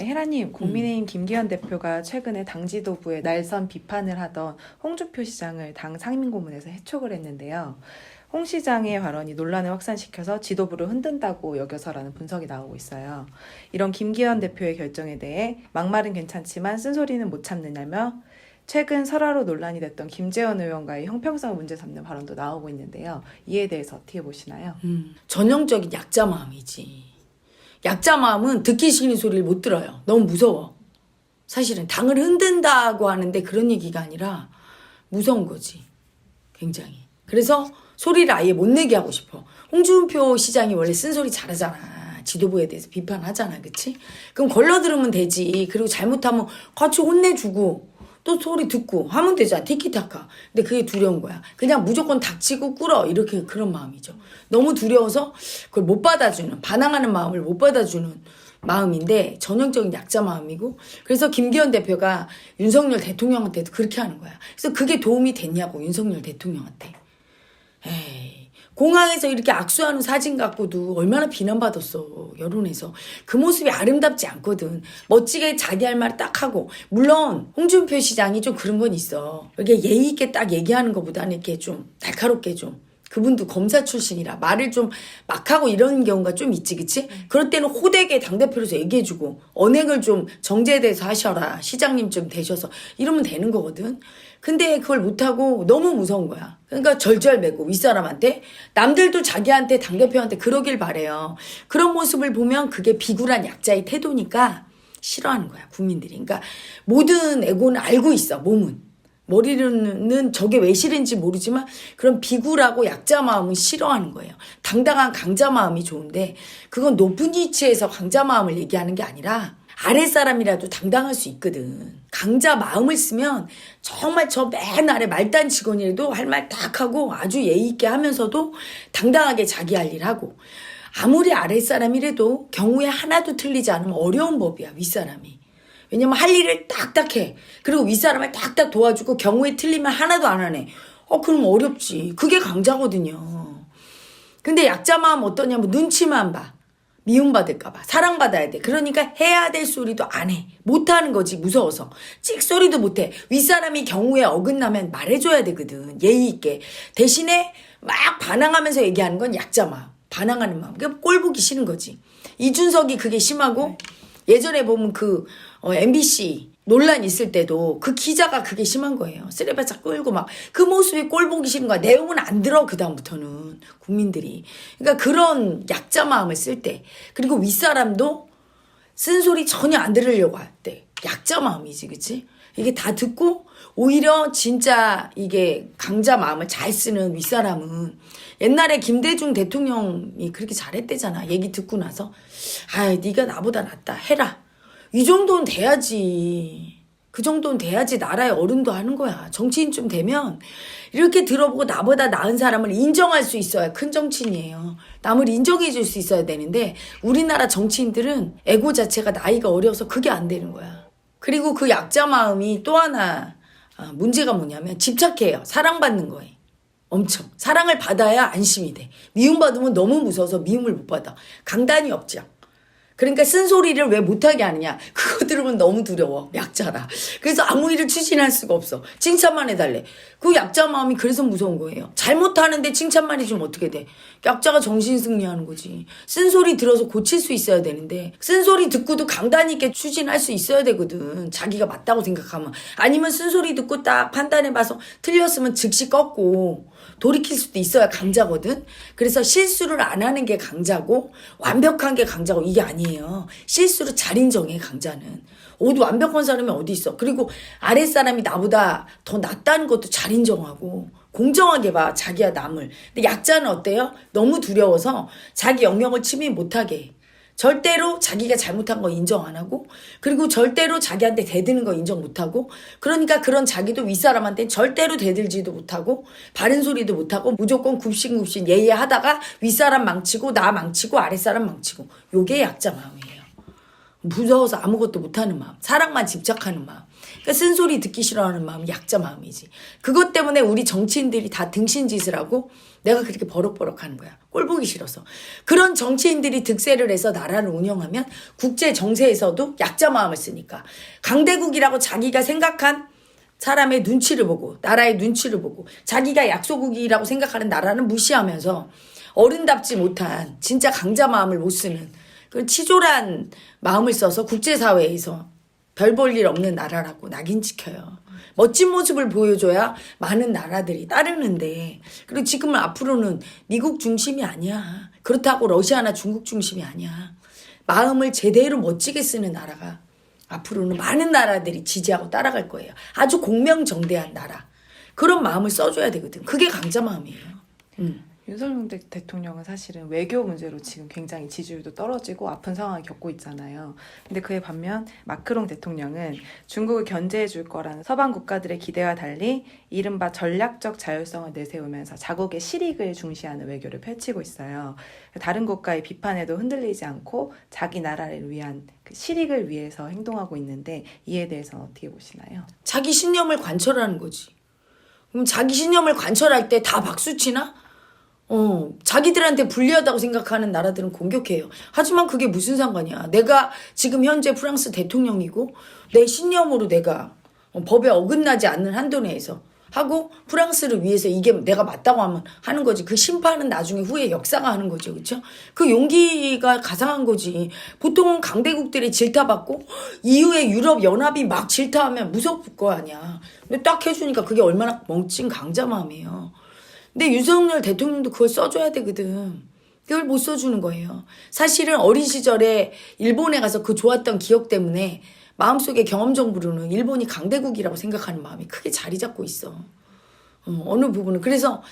네, 혜라님, 국민의힘 김기현 대표가 최근에 당 지도부의 날선 비판을 하던 홍준표 시장을 당 상임고문에서 해촉을 했는데요. 홍 시장의 발언이 논란을 확산시켜서 지도부를 흔든다고 여겨서라는 분석이 나오고 있어요. 이런 김기현 대표의 결정에 대해 막말은 괜찮지만 쓴소리는 못 참느냐며 최근 설화로 논란이 됐던 김재원 의원과의 형평성을 문제 삼는 발언도 나오고 있는데요. 이에 대해서 어떻게 보시나요? 전형적인 약자 마음이지. 약자 마음은 듣기 싫은 소리를 못 들어요. 너무 무서워. 사실은 당을 흔든다고 하는데 그런 얘기가 아니라 무서운 거지. 굉장히. 그래서 소리를 아예 못 내게 하고 싶어. 홍준표 시장이 원래 쓴소리 잘하잖아. 지도부에 대해서 비판하잖아. 그치? 그럼 걸러들으면 되지. 그리고 잘못하면 같이 혼내주고 또 소리 듣고 하면 되잖아. 티키타카. 근데 그게 두려운 거야. 그냥 무조건 닥치고 꿇어. 이렇게 그런 마음이죠. 너무 두려워서 그걸 못 받아주는, 반항하는 마음을 못 받아주는 마음인데 전형적인 약자 마음이고, 그래서 김기현 대표가 윤석열 대통령한테도 그렇게 하는 거야. 그래서 그게 도움이 됐냐고, 윤석열 대통령한테. 에이, 공항에서 이렇게 악수하는 사진 갖고도 얼마나 비난받았어, 여론에서. 그 모습이 아름답지 않거든. 멋지게 자기 할 말 딱 하고. 물론 홍준표 시장이 좀 그런 건 있어. 이렇게 예의 있게 딱 얘기하는 것보다는 이렇게 좀 날카롭게 좀. 그분도 검사 출신이라 말을 좀 막 하고 이런 경우가 좀 있지, 그치? 그럴 때는 호되게 당대표로서 얘기해주고 언행을 좀 정제돼서 하셔라. 시장님 좀 되셔서. 이러면 되는 거거든. 근데 그걸 못하고 너무 무서운 거야. 그러니까 절절매고 윗사람한테, 남들도 자기한테 당대표한테 그러길 바래요. 그런 모습을 보면 그게 비굴한 약자의 태도니까 싫어하는 거야, 국민들이. 그러니까 모든 애고는 알고 있어, 몸은. 머리로는 저게 왜 싫은지 모르지만 그런 비굴하고 약자 마음은 싫어하는 거예요. 당당한 강자 마음이 좋은데 그건 높은 위치에서 강자 마음을 얘기하는 게 아니라 아랫사람이라도 당당할 수 있거든. 강자 마음을 쓰면 정말 저 맨 아래 말단 직원이라도 할 말 딱 하고 아주 예의 있게 하면서도 당당하게 자기 할 일 하고, 아무리 아랫사람이라도 경우에 하나도 틀리지 않으면 어려운 법이야, 윗사람이. 왜냐면 할 일을 딱딱 해. 그리고 윗사람을 딱딱 도와주고 경우에 틀리면 하나도 안 하네. 그럼 어렵지. 그게 강자거든요. 근데 약자 마음 어떠냐면 눈치만 봐. 미움받을까봐. 사랑받아야 돼. 그러니까 해야 될 소리도 안 해. 못하는 거지, 무서워서. 찍소리도 못해. 윗사람이 경우에 어긋나면 말해줘야 되거든, 예의 있게. 대신에 막 반항하면서 얘기하는 건 약자 마음. 반항하는 마음. 그러니까 꼴 보기 싫은 거지. 이준석이 그게 심하고, 예전에 보면 MBC 논란 있을 때도 그 기자가 그게 심한 거예요. 쓰레바짝 끌고 막 그 모습이 꼴 보기 싫은 거야. 내용은 안 들어, 그다음부터는 국민들이. 그러니까 그런 약자 마음을 쓸 때, 그리고 윗사람도 쓴소리 전혀 안 들으려고 할 때 약자 마음이지, 그치? 이게 다 듣고 오히려 진짜 이게 강자 마음을 잘 쓰는 윗사람은, 옛날에 김대중 대통령이 그렇게 잘했대잖아. 얘기 듣고 나서 네가 나보다 낫다 해라. 이 정도는 돼야지. 그 정도는 돼야지 나라의 어른도 하는 거야. 정치인 좀 되면 이렇게 들어보고 나보다 나은 사람을 인정할 수 있어야 큰 정치인이에요. 남을 인정해 줄 수 있어야 되는데 우리나라 정치인들은 에고 자체가 나이가 어려서 그게 안 되는 거야. 그리고 그 약자 마음이 또 하나 문제가 뭐냐면 집착해요. 사랑받는 거에. 엄청. 사랑을 받아야 안심이 돼. 미움받으면 너무 무서워서 미움을 못 받아. 강단이 없죠. 그러니까 쓴소리를 왜 못하게 하느냐. 그거 들으면 너무 두려워. 약자라. 그래서 아무 일을 추진할 수가 없어. 칭찬만 해달래. 그 약자 마음이 그래서 무서운 거예요. 잘못하는데 칭찬만 해주면 어떻게 돼. 약자가 정신승리하는 거지. 쓴소리 들어서 고칠 수 있어야 되는데 쓴소리 듣고도 강단 있게 추진할 수 있어야 되거든. 자기가 맞다고 생각하면. 아니면 쓴소리 듣고 딱 판단해봐서 틀렸으면 즉시 꺾고 돌이킬 수도 있어야 강자거든. 그래서 실수를 안 하는 게 강자고 완벽한 게 강자고, 이게 아니에요. 실수를 잘 인정해, 강자는. 완벽한 사람이 어디 있어. 그리고 아랫사람이 나보다 더 낫다는 것도 잘 인정하고 공정하게 봐, 자기야 남을. 근데 약자는 어때요? 너무 두려워서 자기 영역을 침해 못하게 해. 절대로 자기가 잘못한 거 인정 안 하고, 그리고 절대로 자기한테 대드는 거 인정 못 하고, 그러니까 그런 자기도 윗사람한테 절대로 대들지도 못하고 바른 소리도 못하고 무조건 굽신굽신 예예하다가 윗사람 망치고 나 망치고 아랫사람 망치고. 요게 약자 마음이에요. 무서워서 아무것도 못하는 마음, 사랑만 집착하는 마음, 그러니까 쓴소리 듣기 싫어하는 마음, 약자 마음이지. 그것 때문에 우리 정치인들이 다 등신짓을 하고 내가 그렇게 버럭버럭하는 거야. 꼴 보기 싫어서. 그런 정치인들이 득세를 해서 나라를 운영하면 국제 정세에서도 약자 마음을 쓰니까 강대국이라고 자기가 생각한 사람의 눈치를 보고 나라의 눈치를 보고 자기가 약소국이라고 생각하는 나라는 무시하면서 어른답지 못한 진짜 강자 마음을 못 쓰는 그 치졸한 마음을 써서 국제사회에서 별 볼 일 없는 나라라고 낙인 찍혀요. 멋진 모습을 보여줘야 많은 나라들이 따르는데, 그리고 지금은 앞으로는 미국 중심이 아니야. 그렇다고 러시아나 중국 중심이 아니야. 마음을 제대로 멋지게 쓰는 나라가 앞으로는 많은 나라들이 지지하고 따라갈 거예요. 아주 공명정대한 나라. 그런 마음을 써줘야 되거든. 그게 강자 마음이에요. 윤석열 대통령은 사실은 외교 문제로 지금 굉장히 지지율도 떨어지고 아픈 상황을 겪고 있잖아요. 근데 그에 반면 마크롱 대통령은 중국을 견제해 줄 거라는 서방 국가들의 기대와 달리 이른바 전략적 자율성을 내세우면서 자국의 실익을 중시하는 외교를 펼치고 있어요. 다른 국가의 비판에도 흔들리지 않고 자기 나라를 위한 그 실익을 위해서 행동하고 있는데 이에 대해서는 어떻게 보시나요? 자기 신념을 관철하는 거지. 그럼 자기 신념을 관철할 때 다 박수치나? 자기들한테 불리하다고 생각하는 나라들은 공격해요. 하지만 그게 무슨 상관이야. 내가 지금 현재 프랑스 대통령이고 내 신념으로 내가 법에 어긋나지 않는 한도 내에서 하고 프랑스를 위해서 이게 내가 맞다고 하면 하는 거지. 그 심판은 나중에 후에 역사가 하는 거죠. 그렇죠? 그 용기가 가상한 거지. 보통은 강대국들이 질타받고 이후에 유럽 연합이 막 질타하면 무섭을 거 아니야. 근데 딱 해주니까 그게 얼마나 멋진 강자 마음이에요. 근데 윤석열 대통령도 그걸 써줘야 되거든. 그걸 못 써주는 거예요. 사실은 어린 시절에 일본에 가서 그 좋았던 기억 때문에 마음속에 경험정보로는 일본이 강대국이라고 생각하는 마음이 크게 자리 잡고 있어. 어느 부분은. 그래서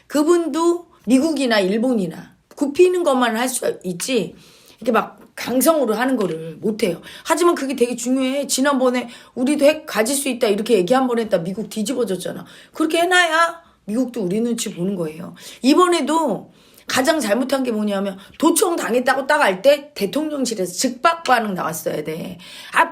그분도 미국이나 일본이나 굽히는 것만 할 수 있지 이렇게 막 강성으로 하는 거를 못해요. 하지만 그게 되게 중요해. 지난번에 우리도 핵 가질 수 있다 이렇게 얘기 한 번 했다 미국 뒤집어졌잖아. 그렇게 해놔야 미국도 우리 눈치 보는 거예요. 이번에도 가장 잘못한 게 뭐냐면 도청 당했다고 딱 알 때 대통령실에서 즉박 반응 나왔어야 돼.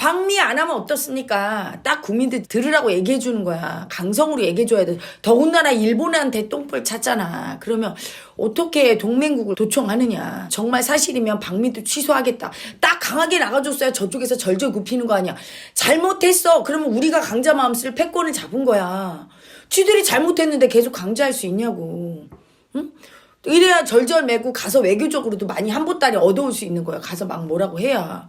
방미 안 하면 어떻습니까? 딱 국민들 들으라고 얘기해 주는 거야. 강성으로 얘기해 줘야 돼. 더군다나 일본한테 똥볼 찼잖아. 그러면 어떻게 동맹국을 도청하느냐. 정말 사실이면 방미도 취소하겠다. 딱 강하게 나가줬어야 저쪽에서 절절 굽히는 거 아니야. 잘못했어. 그러면 우리가 강자 마음 쓸 패권을 잡은 거야. 쥐들이 잘못했는데 계속 강제할 수 있냐고. 응? 이래야 절절매고 가서 외교적으로도 많이 한보따리 얻어올 수 있는 거야. 가서 막 뭐라고 해야.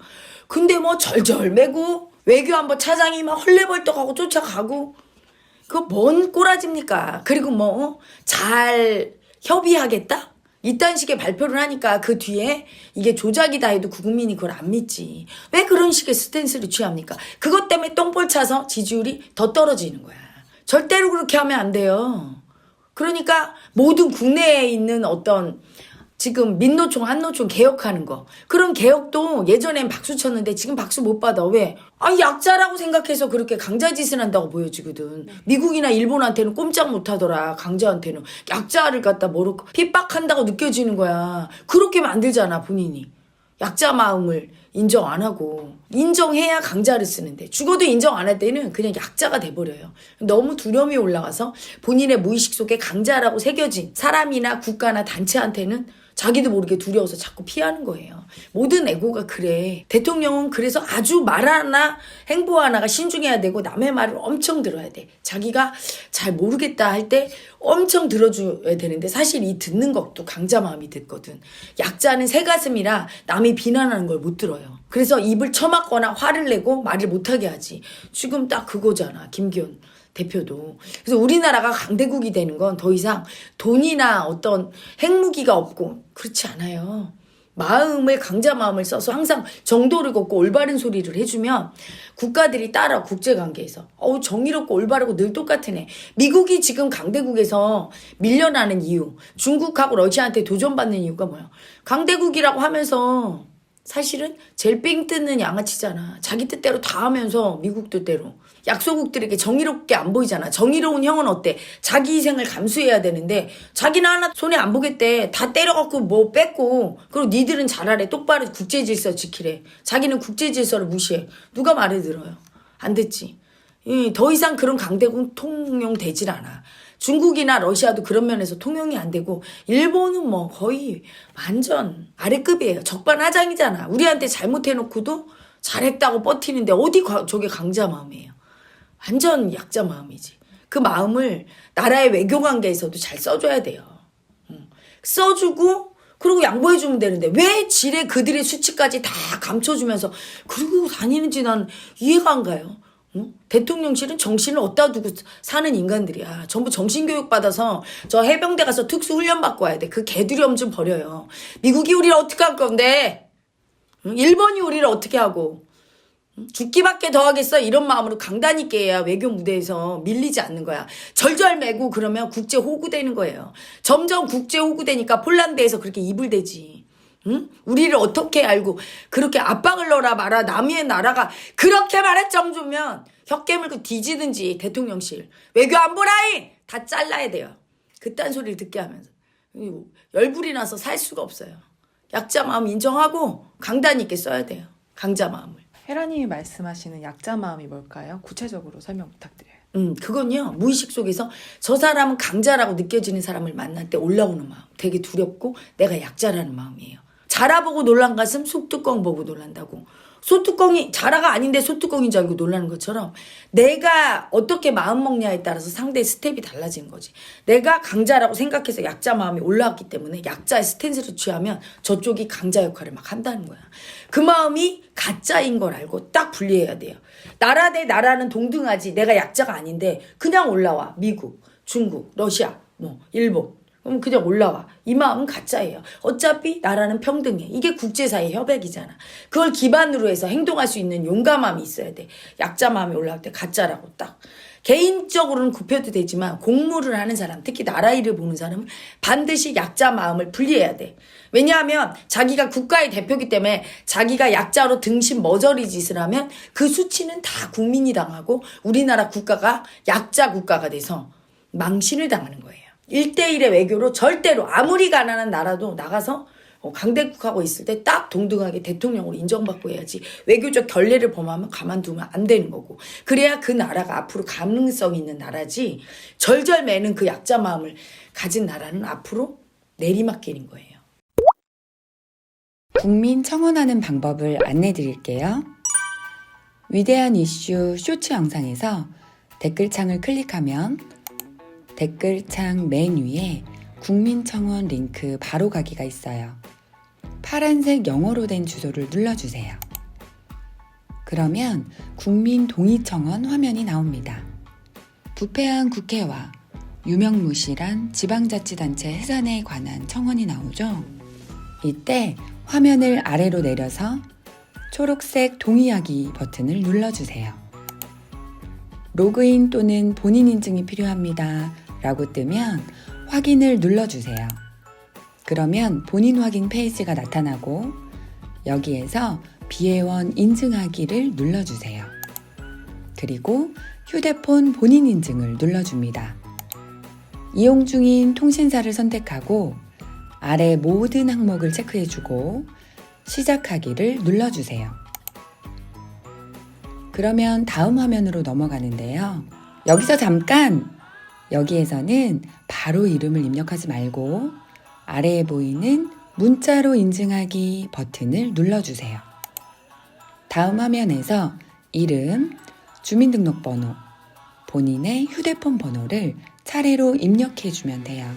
근데 뭐 절절매고 외교안보 차장이 막 헐레벌떡하고 쫓아가고 그거 뭔 꼬라집니까? 그리고 뭐 잘 협의하겠다? 이딴 식의 발표를 하니까 그 뒤에 이게 조작이다 해도 국민이 그걸 안 믿지. 왜 그런 식의 스탠스를 취합니까? 그것 때문에 똥볼 차서 지지율이 더 떨어지는 거야. 절대로 그렇게 하면 안 돼요. 그러니까 모든 국내에 있는 어떤 지금 민노총, 한노총 개혁하는 거. 그런 개혁도 예전엔 박수 쳤는데 지금 박수 못 받아. 왜? 약자라고 생각해서 그렇게 강자짓을 한다고 보여지거든. 미국이나 일본한테는 꼼짝 못 하더라. 강자한테는. 약자를 갖다 뭐로 핍박한다고 느껴지는 거야. 그렇게 만들잖아, 본인이. 약자 마음을 인정 안 하고 인정해야 강자를 쓰는데 죽어도 인정 안 할 때는 그냥 약자가 돼버려요. 너무 두려움이 올라가서 본인의 무의식 속에 강자라고 새겨진 사람이나 국가나 단체한테는 자기도 모르게 두려워서 자꾸 피하는 거예요. 모든 애고가 그래. 대통령은 그래서 아주 말 하나 행보 하나가 신중해야 되고 남의 말을 엄청 들어야 돼. 자기가 잘 모르겠다 할 때 엄청 들어줘야 되는데 사실 이 듣는 것도 강자 마음이 듣거든. 약자는 새가슴이라 남이 비난하는 걸 못 들어요. 그래서 입을 처막거나 화를 내고 말을 못하게 하지. 지금 딱 그거잖아. 김기현 대표도. 그래서 우리나라가 강대국이 되는 건 더 이상 돈이나 어떤 핵무기가 없고 그렇지 않아요. 마음을 강자 마음을 써서 항상 정도를 걷고 올바른 소리를 해주면 국가들이 따라 국제관계에서 정의롭고 올바르고 늘 똑같은 애. 미국이 지금 강대국에서 밀려나는 이유, 중국하고 러시아한테 도전받는 이유가 뭐야? 강대국이라고 하면서 사실은 제일 삥 뜯는 양아치잖아. 자기 뜻대로 다 하면서 미국 뜻대로. 약소국들에게 정의롭게 안 보이잖아. 정의로운 형은 어때? 자기 희생을 감수해야 되는데 자기는 하나 손에 안 보겠대. 다 때려갖고 뭐 뺐고. 그리고 니들은 잘하래. 똑바로 국제질서 지키래. 자기는 국제질서를 무시해. 누가 말을 들어요? 안 듣지. 더 이상 그런 강대국 통용되질 않아. 중국이나 러시아도 그런 면에서 통용이 안 되고 일본은 뭐 거의 완전 아래급이에요. 적반하장이잖아. 우리한테 잘못해놓고도 잘했다고 버티는데 어디 저게 강자 마음이에요. 완전 약자 마음이지. 그 마음을 나라의 외교 관계에서도 잘 써줘야 돼요. 써주고 그리고 양보해주면 되는데 왜 지레 그들의 수치까지 다 감춰주면서 그러고 다니는지 난 이해가 안 가요. 대통령실은 정신을 어디다 두고 사는 인간들이야. 전부 정신교육 받아서 저 해병대 가서 특수훈련 받고 와야 돼. 그 개두려움 좀 버려요. 미국이 우리를 어떻게 할 건데? 일본이 우리를 어떻게 하고? 죽기밖에 더 하겠어? 이런 마음으로 강단 있게 해야 외교 무대에서 밀리지 않는 거야. 절절매고 그러면 국제 호구되는 거예요. 점점 국제 호구되니까 폴란드에서 그렇게 이불대지. 응? 우리를 어떻게 알고 그렇게 압박을 넣어라 마라. 남의 나라가 그렇게 말할 정도면 혀 깨물고 뒤지든지 대통령실 외교 안보라인 다 잘라야 돼요. 그딴 소리를 듣게 하면서 열불이 나서 살 수가 없어요. 약자 마음 인정하고 강단 있게 써야 돼요. 강자 마음을. 헤라님이 말씀하시는 약자 마음이 뭘까요? 구체적으로 설명 부탁드려요. 그건요, 무의식 속에서 저 사람은 강자라고 느껴지는 사람을 만날 때 올라오는 마음. 되게 두렵고 내가 약자라는 마음이에요. 자라 보고 놀란 가슴 소뚜껑 보고 놀란다고. 소뚜껑이 자라가 아닌데 소뚜껑인 줄 알고 놀라는 것처럼 내가 어떻게 마음 먹냐에 따라서 상대의 스텝이 달라지는 거지. 내가 강자라고 생각해서 약자 마음이 올라왔기 때문에 약자의 스탠스를 취하면 저쪽이 강자 역할을 막 한다는 거야. 그 마음이 가짜인 걸 알고 딱 분리해야 돼요. 나라 대 나라는 동등하지. 내가 약자가 아닌데 그냥 올라와. 미국, 중국, 러시아, 일본. 그럼 그냥 올라와. 이 마음은 가짜예요. 어차피 나라는 평등해. 이게 국제사회 협약이잖아. 그걸 기반으로 해서 행동할 수 있는 용감함이 있어야 돼. 약자 마음이 올라올 때 가짜라고 딱. 개인적으로는 굽혀도 되지만 공무를 하는 사람, 특히 나라 일을 보는 사람은 반드시 약자 마음을 분리해야 돼. 왜냐하면 자기가 국가의 대표이기 때문에 자기가 약자로 등신 머저리 짓을 하면 그 수치는 다 국민이 당하고 우리나라 국가가 약자 국가가 돼서 망신을 당하는 거예요. 1대1의 외교로 절대로 아무리 가난한 나라도 나가서 강대국하고 있을 때 딱 동등하게 대통령으로 인정받고 해야지. 외교적 결례를 범하면 가만두면 안 되는 거고. 그래야 그 나라가 앞으로 가능성 있는 나라지. 절절매는 그 약자 마음을 가진 나라는 앞으로 내리막길인 거예요. 국민 청원하는 방법을 안내 드릴게요. 위대한 이슈 쇼츠 영상에서 댓글창을 클릭하면 댓글창 맨 위에 국민청원 링크 바로 가기가 있어요. 파란색 영어로 된 주소를 눌러주세요. 그러면 국민동의청원 화면이 나옵니다. 부패한 국회와 유명무실한 지방자치단체 해산에 관한 청원이 나오죠. 이때 화면을 아래로 내려서 초록색 동의하기 버튼을 눌러주세요. 로그인 또는 본인 인증이 필요합니다 라고 뜨면 확인을 눌러주세요. 그러면 본인 확인 페이지가 나타나고 여기에서 비회원 인증하기를 눌러주세요. 그리고 휴대폰 본인 인증을 눌러줍니다. 이용 중인 통신사를 선택하고 아래 모든 항목을 체크해주고 시작하기를 눌러주세요. 그러면 다음 화면으로 넘어가는데요. 여기서 잠깐! 여기에서는 바로 이름을 입력하지 말고 아래에 보이는 문자로 인증하기 버튼을 눌러주세요. 다음 화면에서 이름, 주민등록번호, 본인의 휴대폰 번호를 차례로 입력해주면 돼요.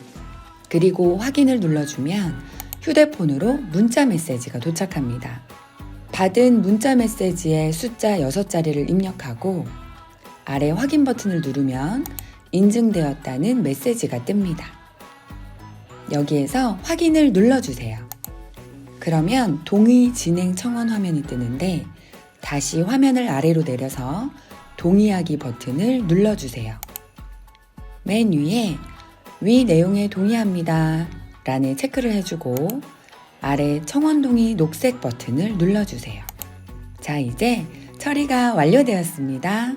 그리고 확인을 눌러주면 휴대폰으로 문자 메시지가 도착합니다. 받은 문자 메시지의 숫자 6자리를 입력하고 아래 확인 버튼을 누르면 인증되었다는 메시지가 뜹니다. 여기에서 확인을 눌러주세요. 그러면 동의 진행 청원 화면이 뜨는데 다시 화면을 아래로 내려서 동의하기 버튼을 눌러주세요. 맨 위에 위 내용에 동의합니다 라는 체크를 해주고 아래 청원 동의 녹색 버튼을 눌러주세요. 자, 이제 처리가 완료되었습니다.